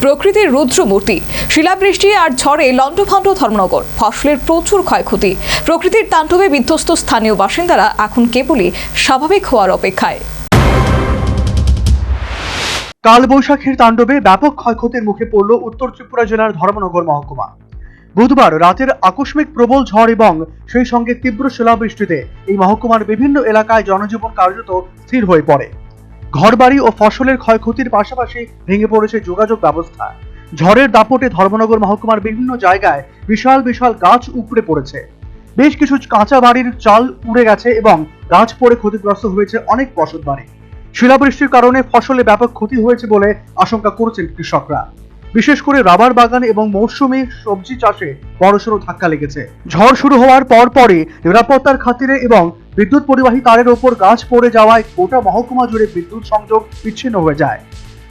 প্রকৃতির রুদ্রমূর্তি, শিলাবৃষ্টি আর ঝড়ে লণ্ডভণ্ড ধর্মনগর, ফসলের প্রচুর ক্ষয়ক্ষতি। প্রকৃতির তাণ্ডবে বিধ্বস্ত স্থানীয় বাসিন্দারা এখন কেবলই স্বাভাবিক হওয়ার অপেক্ষায়। কালবৈশাখীর তাণ্ডবে ব্যাপক ক্ষয়ক্ষতির মুখে পড়ল উত্তর ত্রিপুরা জেলার ধর্মনগর মহকুমা। বুধবার রাতের আকস্মিক প্রবল ঝড় এবং সেই সঙ্গে তীব্র শিলাবৃষ্টিতে এই মহকুমার বিভিন্ন এলাকায় জনজীবন কার্যত স্থির হয়ে পড়ে। ঘরবাড়ি ও ফসলের ক্ষয়ক্ষতির পাশাপাশি ভেঙে পড়েছে যোগাযোগ ব্যবস্থা। ঝড়ের দাপটে ধর্মনগর মহকুমার বিভিন্ন জায়গায় বিশাল বিশাল গাছ উপড়ে পড়েছে। বেশ কিছু কাঁচা বাড়ির চাল উড়ে গেছে এবং গাছ পড়ে ক্ষতিগ্রস্ত হয়েছে অনেক বসত বাড়ি। শিলাবৃষ্টির কারণে ফসলে ব্যাপক ক্ষতি হয়েছে বলে আশঙ্কা করছেন কৃষকরা। বিশেষ করে রাবার বাগান এবং মৌসুমী সবজি চাষে বড়সড় ধাক্কা লেগেছে। ঝড় শুরু হওয়ার পরপরই নিরাপত্তার খাতিরে এবং বিদ্যুৎ পরিবাহী তারের ওপর গাছ পড়ে যাওয়ায় গোটা মহকুমা জুড়ে বিদ্যুৎ সংযোগ বিচ্ছিন্ন হয়ে যায়।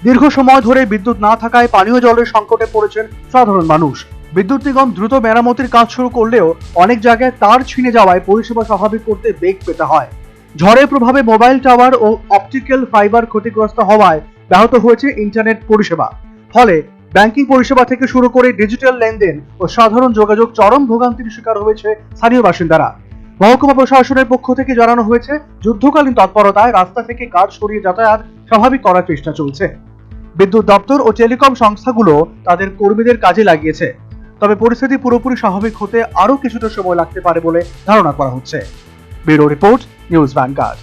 দীর্ঘ সময় ধরে বিদ্যুৎ না থাকায় পানীয় জলের সংকটে পড়েছেন সাধারণ মানুষ। বিদ্যুৎ নিগম দ্রুত মেরামতির কাজ শুরু করলেও অনেক জায়গায় তার ছিঁড়ে যাওয়ায় পরিষেবা স্বাভাবিক করতে বেগ পেতে হয়। ঝড়ের প্রভাবে মোবাইল টাওয়ার ও অপটিক্যাল ফাইবার ক্ষতিগ্রস্ত হওয়ায় ব্যাহত হয়েছে ইন্টারনেট পরিষেবা। ফলে ব্যাংকিং পরিষেবা থেকে শুরু করে ডিজিটাল লেনদেন ও সাধারণ যোগাযোগ চরম ভোগান্তির শিকার হয়েছে স্থানীয় বাসিন্দারা। মহকুমা প্রশাসনের পক্ষ থেকে জানানো হয়েছে, যুদ্ধকালীন তৎপরতায় রাস্তা থেকে গাছ সরিয়ে যাতায়াত স্বাভাবিক করার চেষ্টা চলছে। বিদ্যুৎ দপ্তর ও টেলিকম সংস্থাগুলো তাদের কর্মীদের কাজে লাগিয়েছে। তবে পরিস্থিতি পুরোপুরি স্বাভাবিক হতে আরও কিছুটা সময় লাগতে পারে বলে ধারণা করা হচ্ছে। Bureau report, news vanguard.